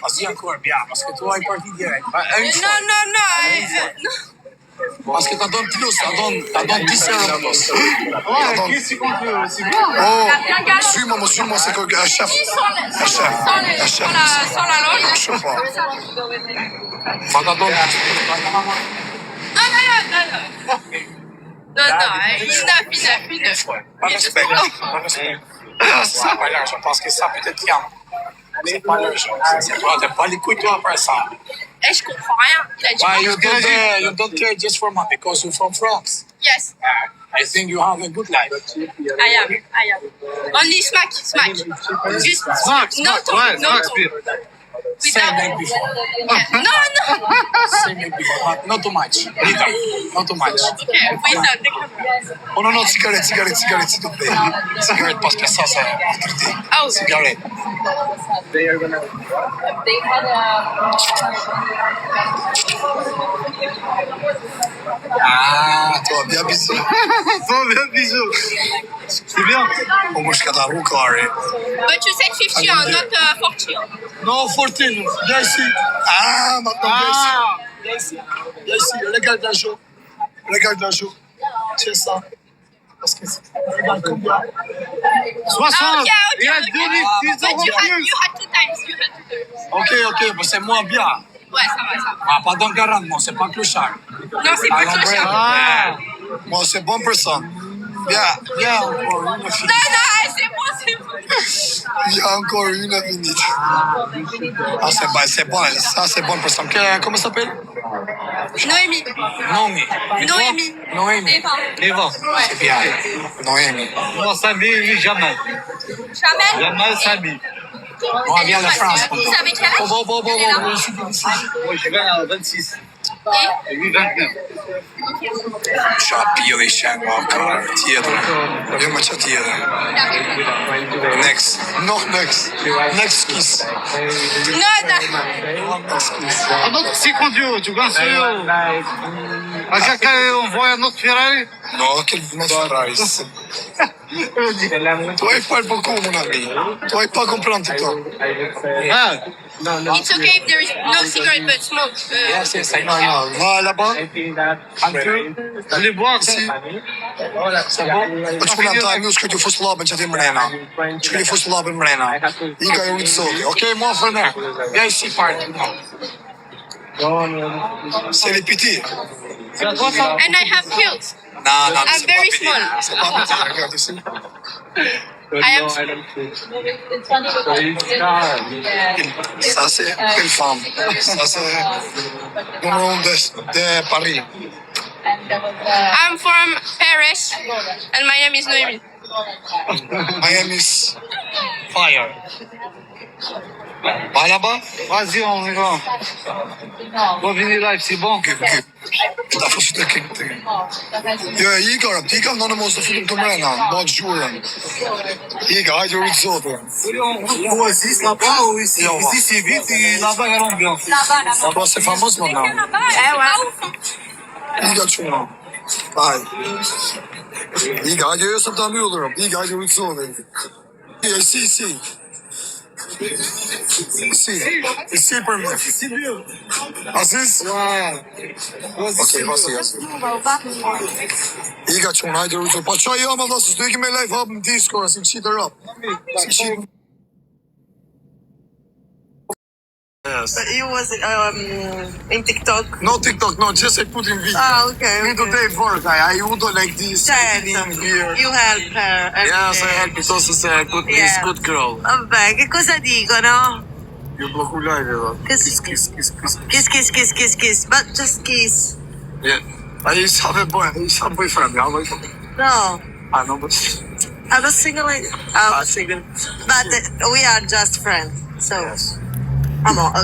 Así ancora abbiamo, parce que tu hai partito direct. No. Parce que t'as donné plus, t'as donné 10 euros plus. Qu'est-ce que tu veux? C'est bon. Oh, suis-moi, c'est quoi un chef. Sans la langue. Je sais pas. Ma t'as donné. Non, enough. Pas respect. C'est pas l'argent, parce que ça peut être calme. C'est pas l'argent. C'est toi, t'as pas les couilles toi après ça. Je comprends rien. Il a dit You don't care just for money because you're from France. yes. I think you have a good life. I am. Only smack. Just no talk. Same like before. No. Same like before, but not too much. Little, not too much. Okay, without. Oh non, cigarette, s'il te plaît. Cigarette, parce que ça interdit. Oh. Cigarette. Ah, toi, bien bisous. C'est bien. Oh, moi, je suis dans le carré. But you said 50 or not 40. Non, 14. Viens ici. Ah, maintenant, viens ici. Regarde la joue. Tiens ça. Parce que regarde combien. 60. Okay. Il a donné 10 But euros you had plus. 2 times. Ok, mais c'est moins bien. Ouais, ça va. Ah, pas dans 40 mois, c'est pas clochard. Non, c'est pas trop cher. Ah. Moi, c'est bon personne. Viens encore une minute. Non, c'est bon. Il y a encore une minute. Ah, c'est bon. Ça, c'est bon personne. Comment ça s'appelle? Noémie. Noémie. Evan. C'est bien. Noémie. Moi, Samy, lui, jamais. Jamais Samy. On vient de France. Vous savez quel âge? Moi, je vais à 26. Et lui, 29. Shapiro schenken elkaar. Theater. Jongetje theater. Next. Nog next. Next kies. Non. Un autre 50 euros, tu gagnes 100 euros. À quelqu'un, on voit un autre Ferrari. Non, quel notre Ferrari. Toi, il parle beaucoup, mon ami. Toi, il pas comprendre tout le temps. Ah, It's okay if there is no cigarette but smoke. Yes, I know. Non, va là-bas. allez boire. Ici. Wat je aan het je voor slapen met je mrena. Je voor slapen mrena. Ik ga je niet zo. Ok, moi, frère. Viens ici, parle. C'est les petits. C'est à toi, ça? And I have heels. Non, I'm very small. C'est pas petit. Regarde ici. I am. Ça, c'est une femme. Ça, c'est le nom de Paris. I'm from Paris, and my name is Noémie. My name is Fire. Va là-bas. Vas-y, on y va. On va venir live, c'est bon. Daarvoor zit ik. Ja, hier kan dan de mooiste film te brengen. Not sure. Hier ga je iets zo doen. Ou ici, là-bas, ou ici. Ici, c'est vite, et là-bas, il y a l'ambiance. Dat c'est fameux maintenant. Hier gaat jongen. Bye. Hier ga je eerst op de muur op. Hier ga je iets zo doen. Hier, zie. Ici pour moi. Aziz? Okej, vas-y. Ik ga jongen, hij doet het. Pas je allemaal dat ze stukje mee live hebben op Discord. Ik zie erop. Yes. It was in TikTok. No TikTok, no, just I put in video. Ah, okay. Me today for guy. I would do like this. Here. You help her. Yes, I help because it's a good, Yeah. good girl. Vabbè, che cosa dicono? You blocco live. Kiss. Kiss. But just kiss. Yeah. I used to have a boyfriend. Yeah, No. I know, but I'm not single. Single. But we are just friends. So. yes.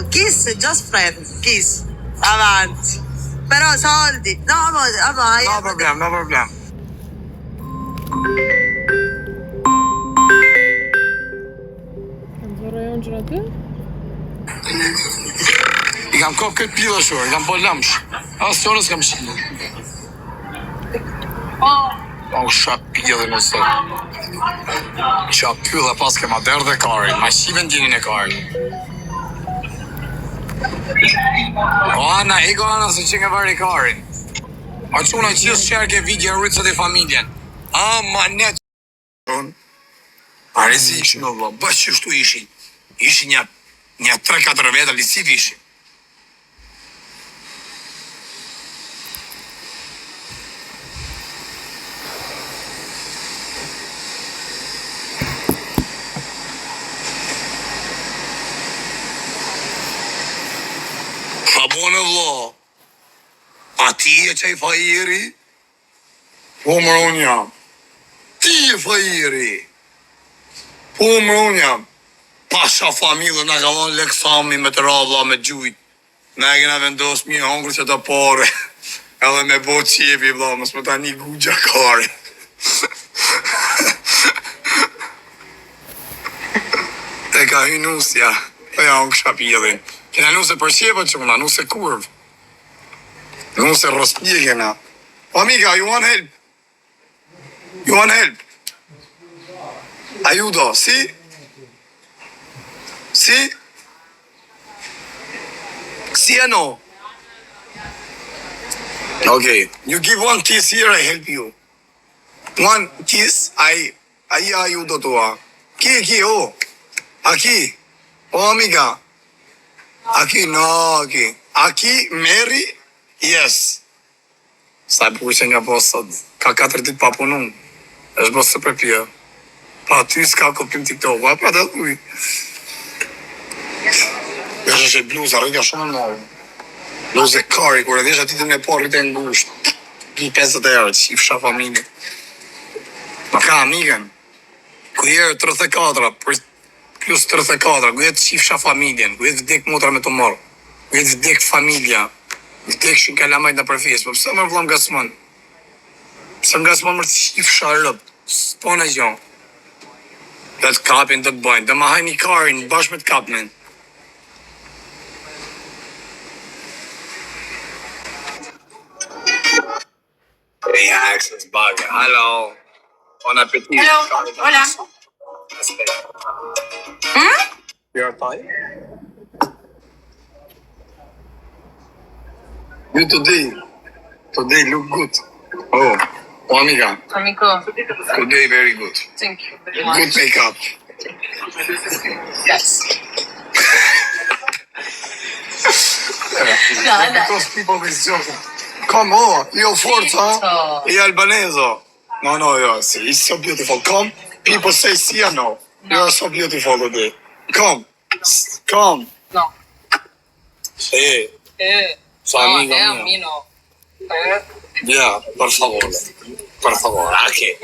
Kiss, just friends. Kiss. Avanti. Però soldi. No, No problem. Oraya önce Ik ga hem koken pila hoor. Ik ga hem bollamsch. Als jongens gaan misschien. O shap pjellë në sot. Qa pylla pas ke ma derë dhe karin. Ma shiven dinin e karin. O Ana, ego Ana se që nga varë i karin. A quna qilë shërë ke video në rritësët e familjen. A, ma net. A rezi ishin o vlo, bësh që shtu ishin. Ishin një 3-4 vete, lisiv ishin. Ka bone vlo. A ti e qaj fajiri? Po më unë jam. Ti e fajiri. Po më unë jam. Pasha familë në ka vonë leksami me të radha me gjujt. Ne e kena vendos mi hongër që të pare. Edhe me bo qepi vla, mës më ta një gugja kare. Te ka hy nusja. E ja unë kësha pjellin. Kena nuse për qepa qëna, nuse kurv. Nuse rëspje kena. O amiga, you want help? You want help? Ayudo, si? Si? Si or no? Okay, you give one kiss here, I help you. One kiss, I ayudo tua. Aquí, oh. Aquí. Oh, amiga. Aquí, no, aquí. Aquí, Mary, yes. Sa pushë nga posët. Ka 4 ditë pa punun. është bërë së përpje. Pa ty s'ka kopim TikTok. Pa të uj. Është bluza, rritja shumë në nërë. Bluzë e kari, kur e dhesha ti të me po rritë e ngusht. 50 euro, që i fsha familje. Ma ka amigen. Kujerë 34, plus 34, kujerë që i fsha familjen. Kujerë vdek motra me të morë. Kujerë vdek familja. Vdek shumë kalamajt në përfjes. Po pëse më vlam gasmon? Pëse më gasmon mërë që i fsha rëp. S'po në gjo. Dhe të kapin të të bojnë. Dhe ma hajni karin bashkë me të kapmen. Hey, access bug. Hello. Bon appetit. Hello. Hola. You're Thai? You today look good. Oh, amiga. Amico. Today very good. Thank you very much. Good makeup. Yes. Because people is joking. Come on, io forza? Io albaneso. No, it's so beautiful. Come, people say sì or no. You are so beautiful today. Come. No. Sì. Sono No, amico mio. Amino. Yeah, per favore, anche.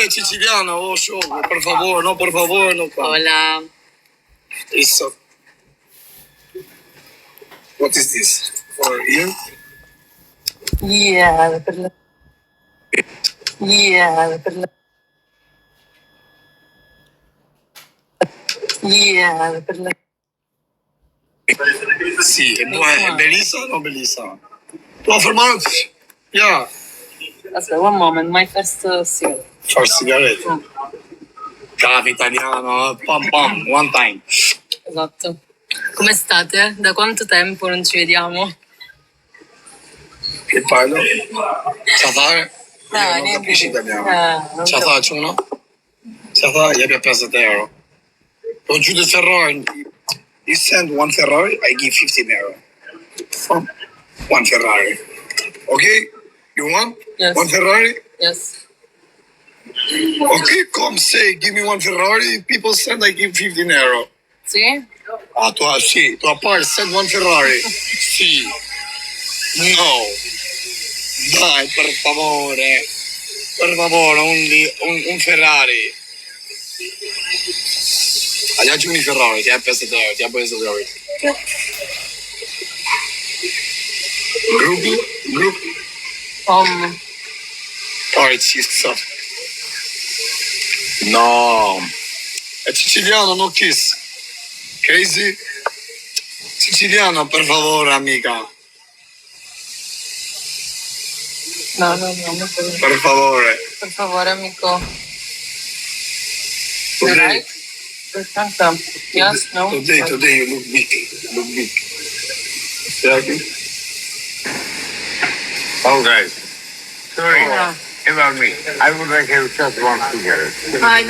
Siciliano, oh, show, per favore, no. Hola. It's so... What is this? For you? Yeah. Sì, è bellissima o non bellissima? Può fermarti? Yeah. Aspetta, one moment, my first cigarette. First sigaretta. Caffè italiano, pam, one time. Esatto. Come state? Da quanto tempo non ci vediamo? Che parlo? Sa fare? No, Non capisci italiano. non Ce la faccio, no? Ce la fa? Gli abbia preso €. Ho giù del Ferrari. You send one Ferrari, I give €15. From one Ferrari. Okay? You want? Yes. One Ferrari? Yes. Okay, come say, give me one Ferrari. People send, I give €15. Sì? Ah, sì, tu a parte send one Ferrari. Sì. No. Dai, per favore. Per favore, un Ferrari. Agli un Ferrari, ti ha preso €. Group. Alright, ci sta. No. È siciliano, no kiss. Crazy? Siciliano, per favore, amica. No. Per favore. por favor, amigo. Today, Right? Yes, no? today you look big. Look big. Exactly. Okay. Sorry about me. I would like to have just one cigarette.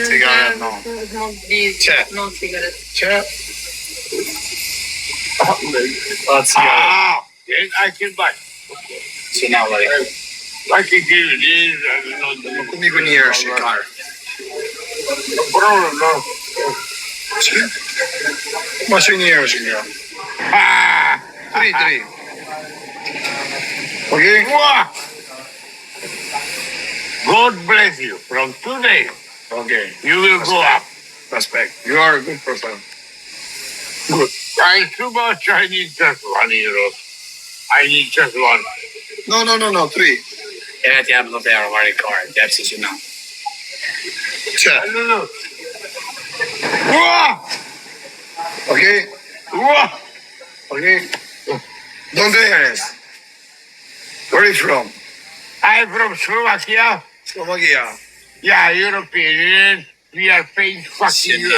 Cigarette, no. No, please. Check. No cigarette. Check. That's cigarette. Yes, I can buy. So now, like, I can give you this. I don't know. comigo njerë shikar. No problem, no. Ma që njerë shikar. Ah! 3. Okay? Mwah! God bless you. From today, Okay. you will go up. Respect. You are a good person. Good. Thanks so much. I need just €1. I need just one. No, 3. Ja t'jap do të varë card. Jap si që na. Check. No. Mwah! Okay? Mwah! Okay? Donde eres? Where are you from? I'm from Slovakia. Slovakia. Yeah, European Union. We are paying fucking you.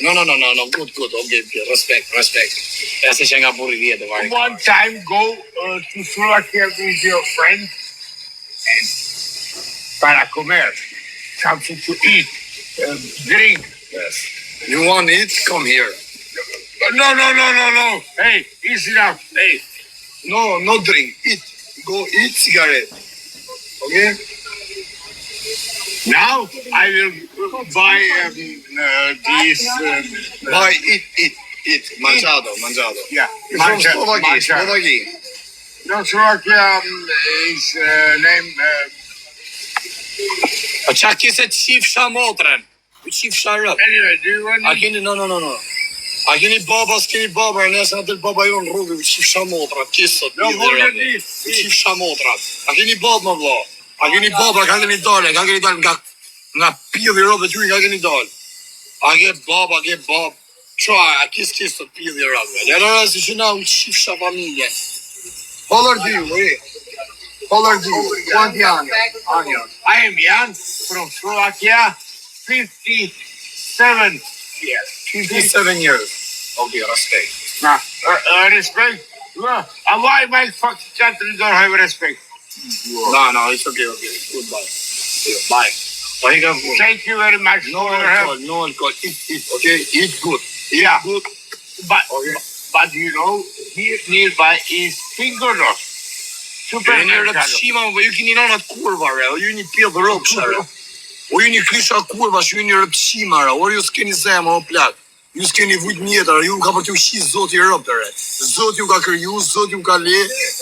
No. Good. Okay, respect. Ja se që nga burri vjetë varë One time go to Slovakia with your friend and para comer, something to eat, drink. Yes. You want it? Come here. No. Hey, it's enough. Hey, No drink. Eat. Go eat cigarette. Okay? now I will buy this. Buy, eat. Mangiado. Yeah, You're from Slovakia. Mancha. Slovakia. No, Slovakia is name. A qa kise qifsha motrën? Qifsha rëp. Anyway, do you want? A keni, no. A keni baba, s'keni baba, nëse atë baba ju në rrugë, qifsha motra, kisët, No, pidhe hold rëpë. this. Qifsha motra. A keni baba, më vla? A keni baba, ka keni dale nga pidhe rëpë të ka keni dale. A ke baba, Qa, a kisë të pidhe rëpë. Lërë si që na u qifsha familje. How old are you, eh? How old are you? Quanti anni? I am Jan from Slovakia, 57 years. 57 years. Okay, respect. Now, respect. Why my fucking country don't have respect? No, it's okay. Goodbye. Bye. Bye. Thank you very much. No for your help. alcohol. Eat, okay? Eat good. Yeah. Good. But you know, here nearby is Fingernos. Super Ju një rëpshima, ju keni nënat kurva, re. O ju një pjedhë rëpsha, re. O ju një klysha kurva, ju një rëpshima, re. O ju s'keni zemë, o plak. Ju s'keni vujt mjetër, ju ka për t'ju shi zoti rëpë, re. Zoti ju ka kërju, zoti ju ka le,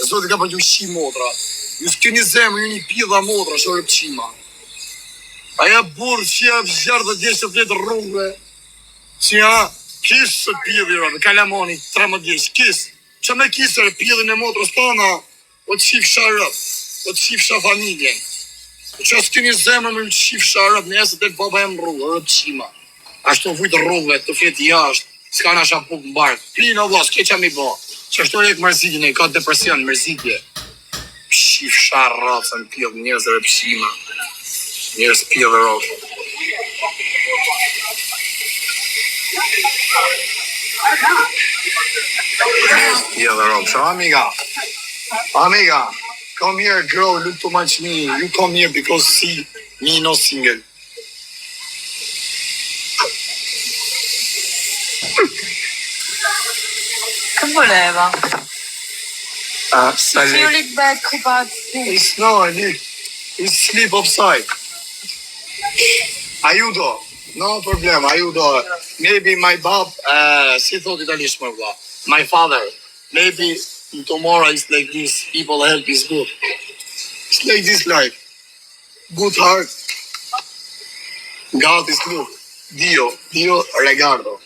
zoti ka për t'ju shi motra. Ju s'keni zemë, ju një pjedha motra, shë rëpshima. Aja burë që ja vjarë dhe djeshe fletë rrugëve, që ja kisë së pjedhi rëpë, kalamoni, 13 djeshe, kisë. Që me kisë rë pjedhin e motrës tona, o të qifsha rëp, o të qifsha familjen. Që s'keni zemër me të qifsha rëp, nëse të baba e më rrugë, rëp qima. Ashtu vujtë rrugëve, të fletë jashtë, s'ka në shapuk më barkë. Pinë o vla, s'ke qa mi bo. Që ashtu e mërzitjën e ka depresion, mërzitje. Qifsha rëp, se në pjedhë njërës rëp qima. Njërës pjedhë rëp. So amiga, come here, girl. Look too much me. You come here because see me no single. Che voleva? Salve. Io li becco pazzi. It's no, it's sleep outside. Aiuto. No problem, aiuto. Maybe my Bob, si thot italisht më vlla. My father, maybe tomorrow is like this. People help is good. It's like this life. Good heart. God is good. Dio regardo.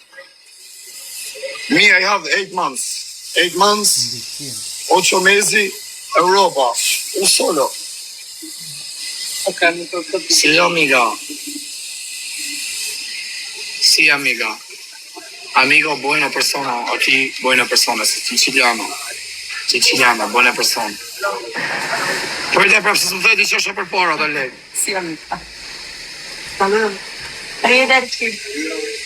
Me, I have 8 months. 8 months, 8 mesi, Europa. Un solo. Ok, mi tocca capire. Sì, amica. Sì, amica. Amico, buona persona. Aquí, buena persona. Siciliano. Siciliana, buona persona. Për të prapë se më thëti që është për para të lejtë. Sì, amica. Arrivederci.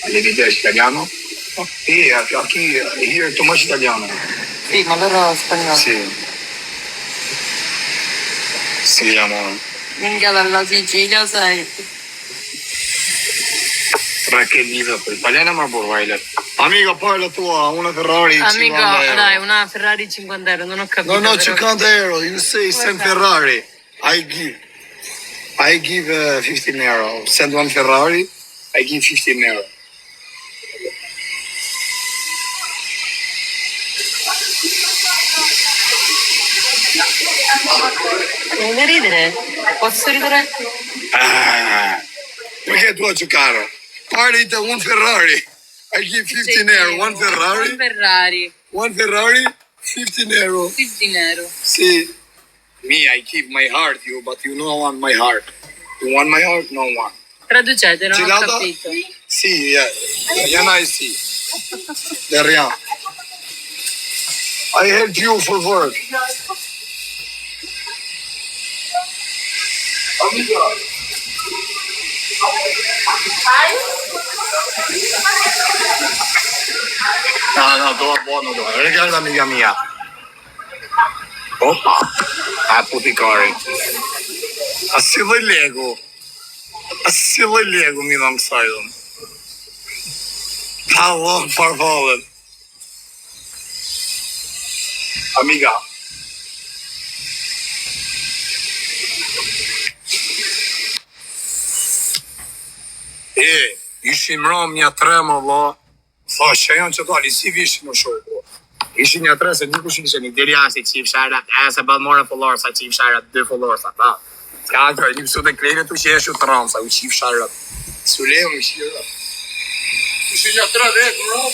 Arrivederci, italiano? Sì, here too much italiano. Sì, ma loro spagnolo. Sì. Sì, amore. Minchia dalla Sicilia sei. Che dico, italiana ma borraile. Amica, poi la tua, una Ferrari. Amico, 50 euro. dai, una Ferrari 50 euro, non ho capito. No, però. 50 euro. You say send Ferrari. I give 15 euro. Send one Ferrari. I give 15 euro. Non ridere? Posso ridere? Perché tu a giocare? Parli da un Ferrari. I give 15 euro. One Ferrari. Un Ferrari. One Ferrari. 15 euro. 15 euro. See, me, I keep my heart, you, but you don't want my heart. You want my heart? No one. Traducete, non ho Gelato? capito. Sì, yeah, sì. De rien. I help you for work. No, buono. Regala amica mia. Oppa. Apothecary. Assilo Lego. Assilo Lego mi dam sajton. Hello, farfallet. Amiga. Ishim rom një tre më vla. Thash që janë që dali, si vishin më shokë. Ishin një tre se dikush ishe një dirja si qif sharat, se balmore folorsa, qif sharat, 2 folorsa, ta. Ska të një pësut e klejnë të që eshu të ramsa, u qif sharat. Sulem, u shira. Ishin një tre vetë më rom.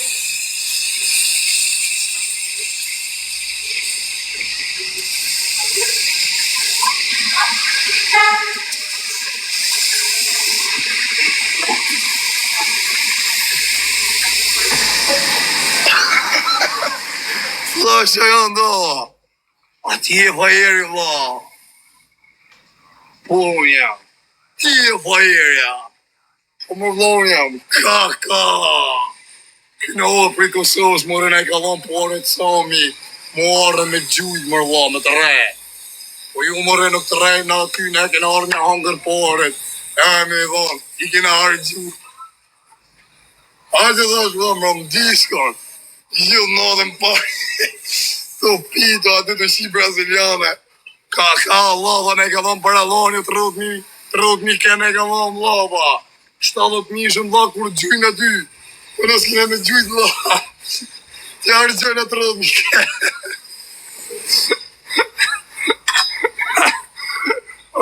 Flash janë do. A ti e fajeri vla. Po unë jam. Ti e fajerja. Po më vla unë jam. Kaka. Këna o për i Kosovës më rëna i kalon pore të sami. Më arë me gjujt më vla me të re. Po ju më rënë të re na kyne e kena arë një hangër pore. Me dhonë. I kena arë gjujt. A që thash vla më rëmë diskon. Ju në dhe më pari. Të pito aty të shi braziliane. Ka Allah, ne ka dhëmë për aloni 30.000 kene ka dhëmë lapa. 70.000 shën dha kur gjujnë aty. Për nësë kene me gjujtë la. Të jarë gjojnë 30.000 kene.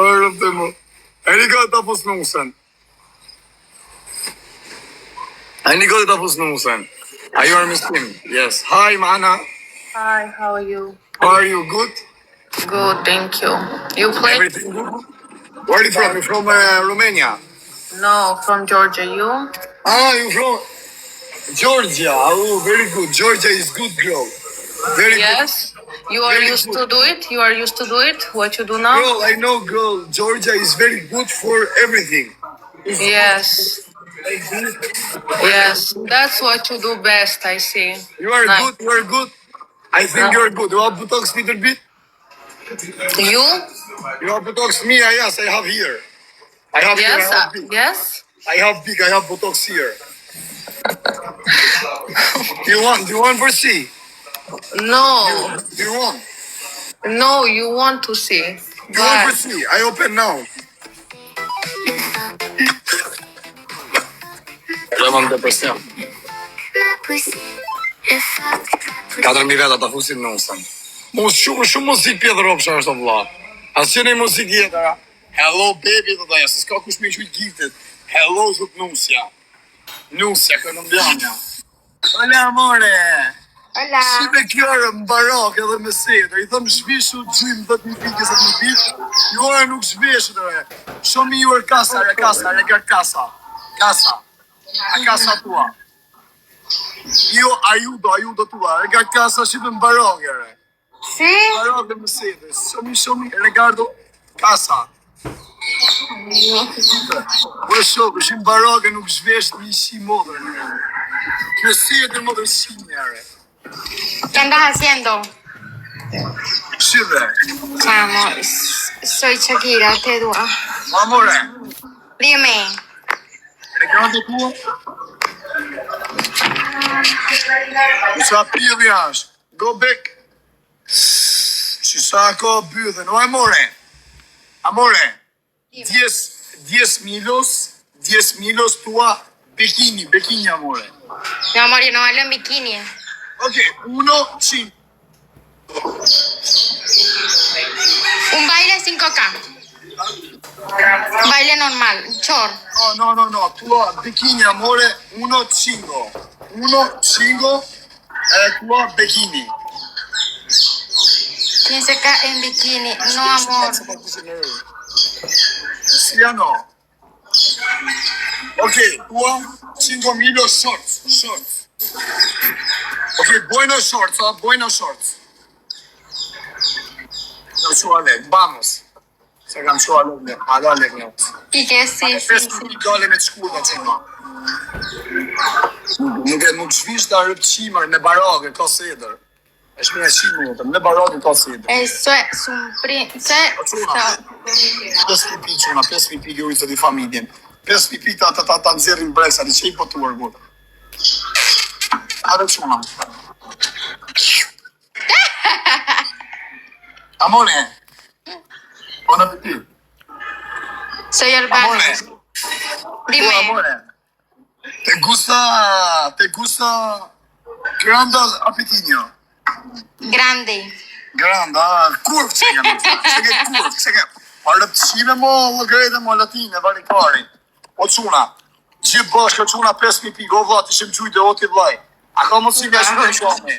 Arëm të më. E një gëtë të pusnusen. Are you a Muslim? Yes. Hi, Mana. Hi, how are you? How are you? Good? Good, thank you. You play? Everything good? Where are you from? You're from Romania. No, from Georgia. You? You're from Georgia. Oh, very good. Georgia is good, girl. Very Yes. You are Very used good. to do it? You are used to do it? What you do now? good. Girl, I know, girl. Georgia is very good for everything. Yes. Yes. That's what you do best, I see. You are Nice. good. You are good. I think you are good. You have Botox little bit? You? You have Botox? Me, yes, I have here. I have here. Yes. I have big. Yes. I have Botox here. Do you want for see? No. Do you want? No, you want to see. You want for But see? I open now. Lëvam depresion. 4.000 veta ta fusin në usën. Shumë muzik pjetër opësha është o vla. Asë që një muzik jetëra. Hello baby të dhaja, se s'ka kush me qujt giftet. Hello zhut Nusja. Nusja, kolombiana. Hola amore. Hola. Si me kjore më barak edhe me sedër. I thëmë shvishu gjym 10.000 pikës e 1.000 pikë. Jore nuk shvishu të re. Shumë ju er kasa, regar kasa. Kasa. A kasa tua. Jo, ajudo tua. Regar kasa shqipe më barak ere. Sí. Parò che Mercedes. Somi, Ricardo, casa. Po shoh, është një baro që nuk zhvesh një si modër. Mercedes modër si njëre. ¿Qué andas haciendo? Shive. Chamo, soy Shakira, te dua. Amore, Dime. Ricardo tua? U sa pjedhi është? Go back. Që sa ka bydhe, no amore. Amore. 10 milos tua bikini amore. Mi amor, yo no bailo en bikini. Ok, 1-5. Un baile 5K. Un baile normal, short. No, tua bikini amore 1-5. 1-5 tua bikini. Piensa acá en bikini. No, amor. Sì o no? Ok, tua 5.000 shorts. Ok, buenos shorts. No su Alec, vamos. Se kam su Alec, Alec no. Y que sí. Dole me të shkurta që nga. Nuk zhvish të arëp qimër me barake, ka sedër. Është me qimë, me barake ka sedër. Eso es un príncipe. 5 pipi quna, 5 pipi gjuricët i familjen. 5 pipi ta nëzirin breksa, di që i po të urgur. Arë quna. Amore, bon appetit. Soy Urbana. Amore, Dime. amore. Te gusta grande apetito. Grande. Grande, kurv që kemë. Që ke. Parë të qime mo, lëgrejtë mo, latine, varikari. O quna, gjithë bashkë, quna 5 pipi, go vlat, ishim gjujtë e oti vlaj. A ka mos si nga shumë e shumë.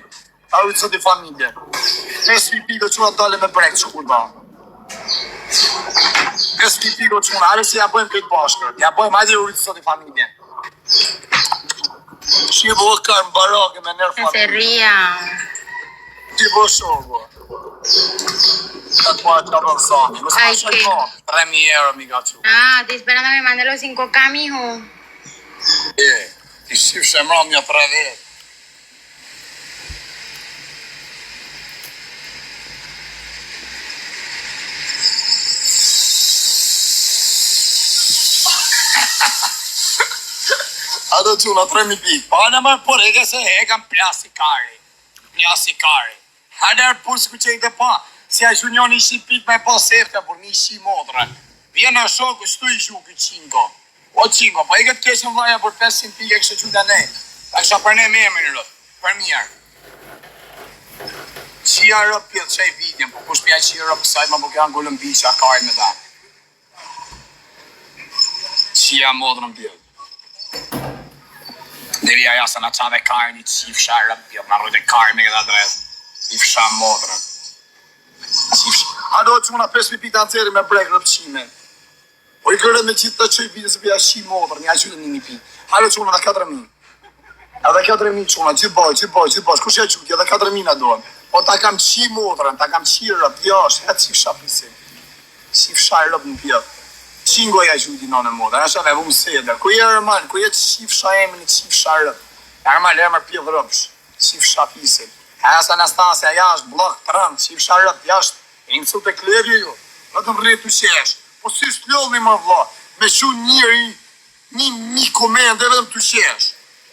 A ujtë së të familje. 5 pipi, go quna dale me brek, që kur ba. 5 pipi, go quna, are si ja bëjmë këtë bashkë. Ja bëjmë, hajde ujtë së të familje. Shqe bo karë më barake me nërë No se familje. ría. Ti bo shumë, bo. Ka të marë të rënsani. Mësë Ay, ka ¿qué? shëjko. 3.000 euro mi ka që. Ah, estoy esperando que me mande los 5K, mijo. Ti shqip shemram një 3 vetë. Ato quna 3.000 pikë. Pa në mërë por eke se e kam plastikari. Hader pur s'ku qenë të pa. Si a gjunion ishi pikë me pa sefte, por mi ishi modre. Vjen në shoku, shtu i shu këtë qinko. O qinko, pa i këtë keshën vaja për 500 pikë e kështë qyta ne. Ta kësha për ne me emrin rët. Për mirë. Qia rëp pjellë qaj vidjen, po kush pja qia rëp sajt ma po kja në gullën bisha kaj me ta. Qia modrën pjellë. Deri aja se në qave kajë një qif sharë pjellë, në rrujt e kajë me këtë adres. Qif shamë modrën. A do që muna 5 pipi të anëzeri me brek rëpqime. O i kërë me qitë të qëj vitë se pja shi modrë, një a qytë një pi. Hajde që muna dhe 4.000. Edhe 4.000 që muna, gjithë kush e qytë, edhe 4.000 në doën. Po ta kam qi modrën, ta kam qi rëp, jash, e qif shapisim. Qif shaj rëp në pjellë. Qingo ja qytë në në modrën, e shave vu më sedër. Ku je rëman, ku je qif shaj emin e qif shaj rëp. Erman emër pjellë rëpsh, qif shapisim. Asa Anastasia jashtë, blok të rëndë, qif sharët jashtë, e në të klevje ju, vetëm rritë të shesh, po si s'lodhni më vla, me shu njëri, një komende vetëm të shesh,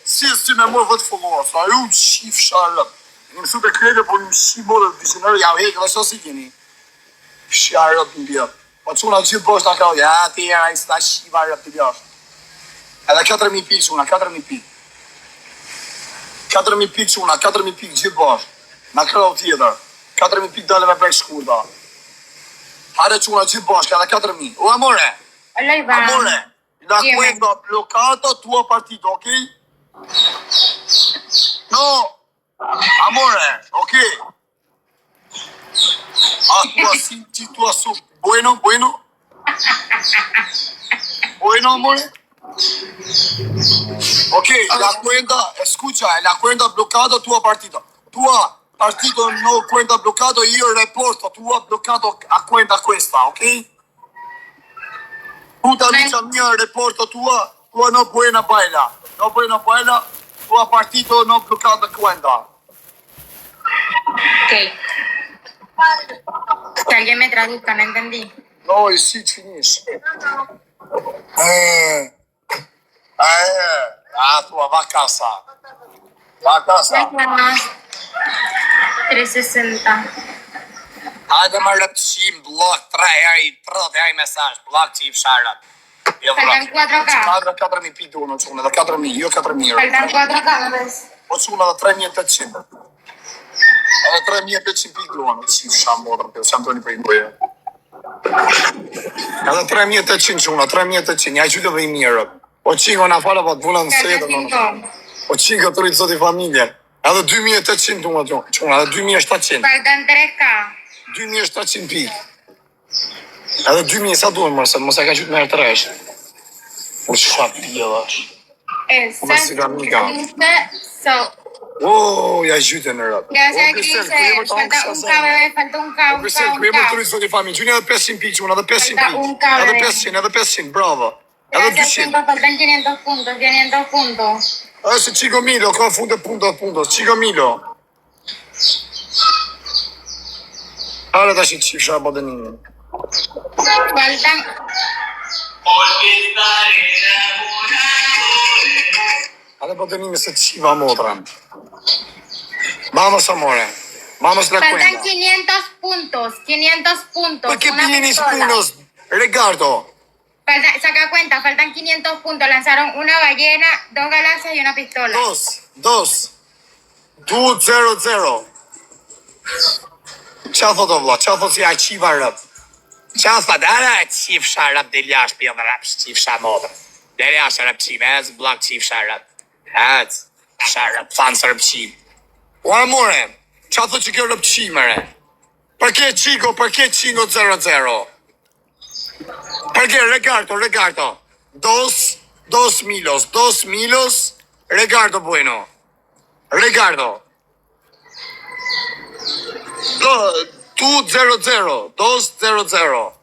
si me morë vëtë followers, a ju qif sharët, e në të klevje, po në shi modë të visionërë, ja u hekë dhe so si keni, sharët në bjërë, po quna gjithë bosh në kraudje, a ti era i s'ta shiva rëp të bjashtë, edhe 4.000 pikë quna, 4.000 pikë. 4.000 pikë quna, 4.000 pikë gjithë bashkë. Në kërëll tjetër. 4.000 pikë dole me brek shkurta. Hare quna gjithë bashkë, edhe 4.000. O, amore! Hola, Iván. Amore! La Dime. cuenta bloccata tua partito, ok? No! Amore, ok? Tu asu, bueno? Bueno, amore? Ok, la cuenta, escucha, la cuenta bloccata tua partita. Tua partito no cuenta bloccato, io reporto tua bloccato a cuenta questa, ok? Puta lucha mia, reporto tua no buena baila. No buena baila, tua partito no bloccato a cuenta. Ok. Que alguien me traduzca, no entendí. No, e si finisce. Tua, va a casa. Va a casa. 360. Hajde më rëpëqim, blok, 3 herë, 30 herë mesazh, blok që i fsharët. Jo, Faltan 4K. Madre 4.000 pitu në qunë, edhe 4.000, jo 4.000. Faltan 4K, me ves. Po qunë edhe 3.800. Edhe 3.800 pitu në që i fshamë modrën, për që më të një për i bëje. Edhe 3.800 qunë, 3.800, ja i qytë dhe i mirë. O qingo në falë, po të vullën në sejtë. O qingo të rritë zoti familje. Edhe 2.800 të më qunë, edhe 2.700. Faltan 3K. 2.700 pikë. Edhe 2.000 sa duhen mërë, se mos e ka qytë me herë të reshë. Po që pjellë është. Ma si ka mika. So, Ja gjyte në rëpë. ya sé que dice, falta un K, bebé, falta un K, un K, Kërsen, un kërë më të K. rritë zoti familje. Gjuni edhe 500 pikë qunë, edhe 500 Falta un pikë. K, Edhe bebé. 500, edhe 500, bravo. Edhe Gracias, 200. Cinco, faltan 500 puntos, 500 puntos. Është 5 milo, ka funde puntos, 5 milo. Hale ta shi të qifësha badeninin. Faltan, Hale badeninin se të qiva modran. Vamos, amore. Vamos la faltan cuenta. 500 puntos, 500 puntos. ¿Por qué una piden pistola. puntos, Ricardo? Saca cuenta, faltan 500 puntos. Lanzaron una ballena, 2 galaxias y una pistola. 2-0-0. Qa thot o vla, qa thot si a qiva rëp? Qa thot, ara qifësha rëp dhe ljash pjë dhe rëp, qifësha modrë. Dhe ljash rëp qime, ez blok qifësha rëp. Ez, qifësha rëp, fansë rëp qime. O amore, qa thot që kjo rëp qime re? Për ke qingo 0-0? Për ke, Ricardo. Dos milos, Ricardo bueno. Ricardo. 2-0-0. 2-0-0.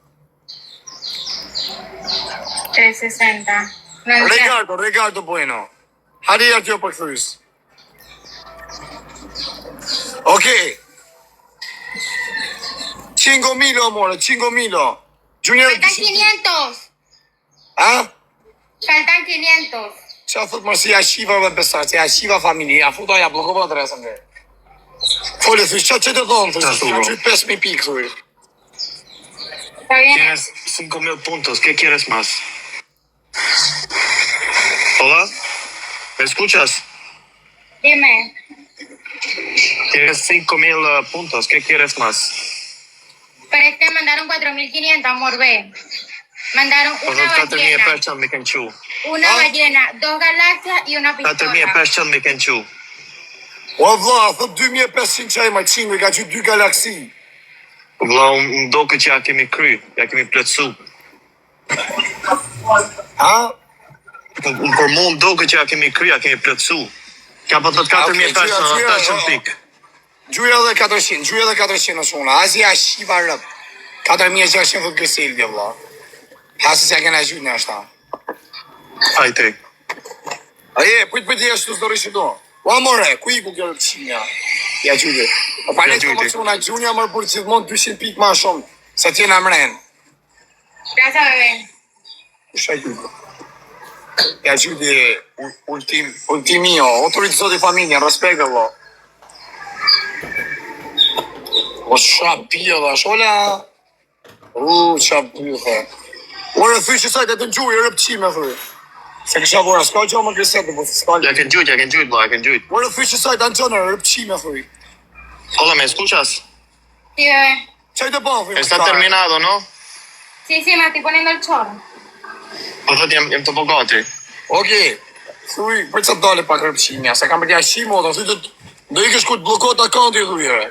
360. No entiendo. Ricardo bueno. Hadi ja kjo për këthys. Okej. 5 milo, amore, 5 milo. Junior, Faltan 500. ha? Faltan 500. Qa thot mërë si ja shiva dhe besar, si ja shiva familje, ja futa ja blokova adresën dhe. Fole, thuj, qa që të thonë, thuj, ja qytë 5.000 pikë, thuj. Está bien. Tienes 5.000 puntos. ¿Qué quieres más? Hola, ¿me escuchas? Dime. Tienes 5.000 puntos. ¿Qué quieres más? Pero es que mandaron 4.500, amor, ve. Mandaron Po una thotë 4.500 ballena, qënë mi kanë qu. una ballena, 2 galaxias y una 4.500 pistola. qënë mi kanë qu. O vla, thot 2.500 qaj ma qingë, i ka qytë 2 galaksi. Vlla, më doke që ja kemi kry, ja kemi plëtsu. Ha? Për mu më doke që ja kemi kry, ja kemi plëtsu. Ka po thot 4.500 pikë. Gjuja dhe 400 në shuna, asi ja shiva rëp. 4.600 thot kësil, dhe vla. Hasi se ja kena gjytë në ashta. Hajte. Aje, pëjtë jeshtë të zdorishi do. O amore, ku i ku kjo rëp qimja? Ja gjytë. O pa letë më quna gjunja mërë për gjithmon 200 pikë ma shumë, se tjena mrenë. Gracias, bebé. Kusha gjytë. Ja gjytë ultimio, autoritë zoti familjen, respekt dhe vla. O qa pia dhe shola. Qa pia. Ore, thuj që sajtë e të nxuj, e rëpqime, thuj. Se kësha vora, s'ka gjo më gësetë, po s'ka Ja kanë gjujt, vlla, ja kanë gjujt. Ore, thuj që sajtë anë gjone, rëpqime, thuj. Hola, ¿me escuchas? Sí, bebé. Qaj të bënë, thuj. Está terminado, ¿no? Sí, me estoy poniendo el chorro. Po thot jem të bogati. Okej. Thuj, për që të dole pak rëpqimja, se kam për tja shimo, thuj do i kësh ku të blokot akanti, thujere.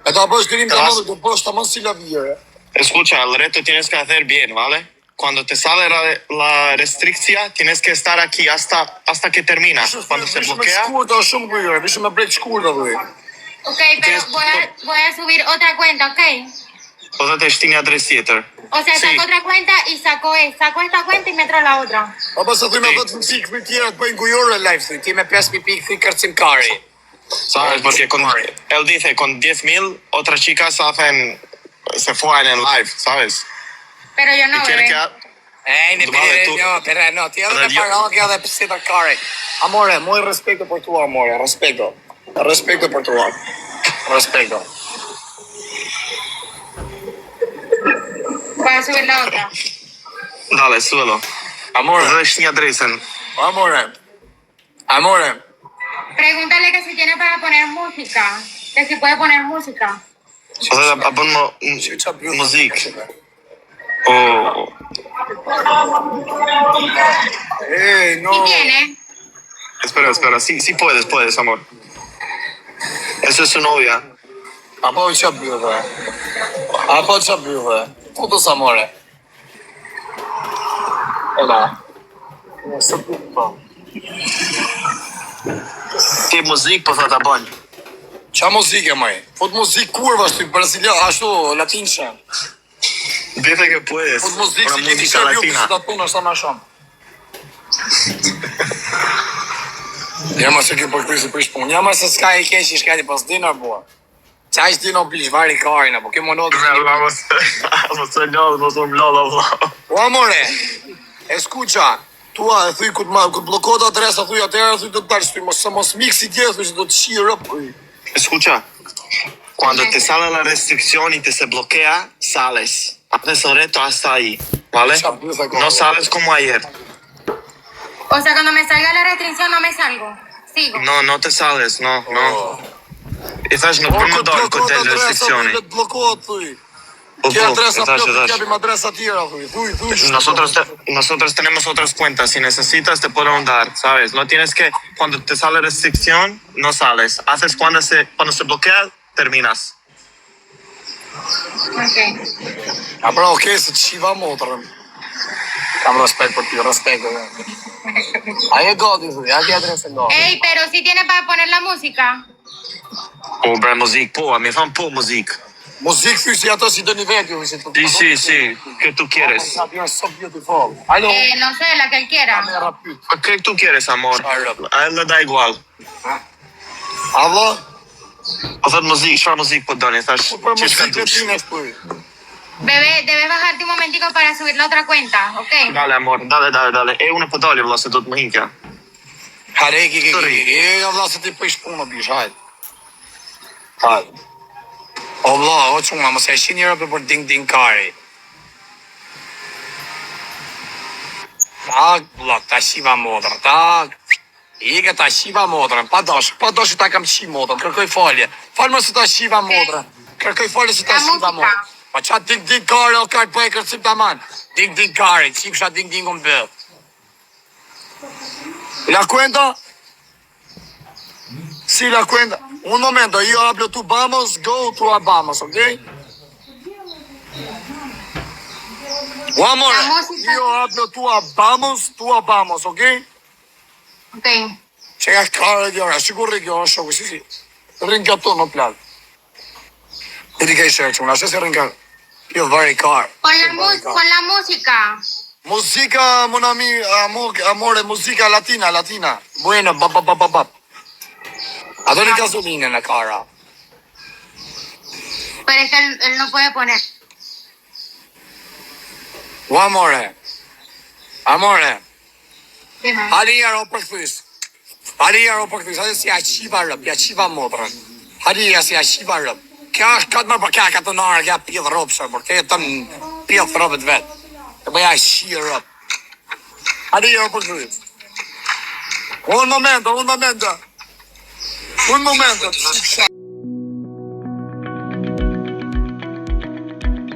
E ta bësh dërim të mëndë, do bësh të mënë si la vijere. Escucha, el reto tienes que hacer bien, ¿vale? Cuando te sale la restricción, tienes que estar aquí hasta que termina. Cuando se bloquea, Shkurta shumë vijere, vishë me brejt shkurta, thuj. Ok, pero voy a subir otra cuenta, ok. Po dhe të shtini adres tjetër. O sea, saco otra cuenta y saco esta cuenta y meto la otra. Apo se thuj me 10 pikë për tjera të bëjnë gujore live, thuj, ti me 5.000 pikë, thuj kërcimkari. ¿Sabes? Porque él dice, con 10.000 otras chicas hacen, se fueron en live, ¿sabes? Pero yo no, Y quiere bebé. que... No, ti edhe me parallë kjo dhe pësit të kari. Amore, muy respeto por tu, amore, respeto. Respeto por tu. Respeto. Voy a subir la otra. Dale, súbelo. Amore, Dhe shtini adresën. amore. Pregúntale que si tiene para poner música. Que si puede poner música. Po dhe a bën muzikë. Oh. No. Si tiene. Espera, sí puedes, amor. Esa es su novia. Apo që bëve? Apo që bëve? Kudo sa more? Ela. Së bëve. Ti muzikë po thot a bën. Qa muzike, maj? Fut muzikë kurva, shtu, brasilia, ashtu, latinshe. Dice que puedes. Fut muzikë, Una si kemi música shërbiu, latina. si të punë, është sa ma shumë. Jema se kjo për krysi për shpunë. Jema se s'ka i kesh i shkati pas dinar, bua. Qa ishtë dino blish, vari karin, apo kjo më nodë. Vamos a lodh, mos um lodh valla. O, amore, escucha, tua, e thuj, këtë blokot adresa, thuj, atëherë, thuj, do të dalë, thuj, mos miksi tjerë, thuj, do të shirë, thuj. Escucha, cuando te salen las restricciones y te se bloquea, sales. Haces el reto hasta ahí, ¿vale? No sales como ayer. O sea, cuando me salga la restricción no me salgo. Sigo. No te sales, no. I thash nuk përmë dojnë këtë del restriccioni. Të blokot, thuj. Po, Kja adresa i thash, plot, kjapim adresa tjera, thuj. Nosotros tenemos otras cuentas. Si necesitas, te podemos dar, ¿sabes? No tienes que, cuando te sale restricción, no sales. Haces cuando se bloquea, terminas. Ok. A pra, okej, se të shiva motrën. Kam respekt për ty, respekt. Aje gati, thuj, aje adresa gati. Ey, pero si tiene para poner la música. Po, bre, muzik, po, a mi thon po muzik. Muzikë thuj si ato si do një vend, ju, si të... Sí, que tú quieres. So beautiful. Alo, No sé, la que él quiera. kamera pyt. ¿Qué tú quieres, amor? A él le da igual. Alo, Po thot muzik, çfarë muzik po doni? Thash, për çish ka muzikë dush. tine shpuj. Bebé, debes bajarte un momentico para subir la otra cuenta, ¿ok? Dale, amor, dale. E unë po dali, vëlla, se do të më hinkja. Hare, ki, ja vla se ti për shpunë, bish, hajt. Hajt. O vla, o quna, mëse e shi njëra për ding kari. Tak, vla, ta shiva modrë, tak. Ike ta shiva modrën, pa dosh ta kam shi modrën, kërkoj falje. Falë më se ta shiva modrën, kërkoj falje se ta La shiva música. modrën. Pa qa ding kari, o kari për e kërcim të aman. Ding kari, qim qa ding më bë. La cuenta? Sí, la cuenta. Un momento, yo hablo tú vamos, go to vamos, ¿ok? One more. La música. Yo hablo tú vamos, ¿ok? Ok. Që ka kare gjara, sigurri kjo është shoku, si. Rrin kjo to në plan. E di ka i shërë quna, se rrin ka. Kjo vari kar. Con la música. Muzika, mon ami, amore, muzika latina. Bueno, bap. A do një gazoline në kara. Pero es que él no puede poner. O amore. Dime. Hali jaro përkthys. Hadi si a qiva rëp, ja qiva motrën. Hadi si a qiva rëp. Kja është këtë më për kja këtë nërë, kja pjedhë rëpë shërë, për këtë të në pjedhë rëpët vetë. Të bëja shirë rëpë. Hadi jaro përkthys. Un momento.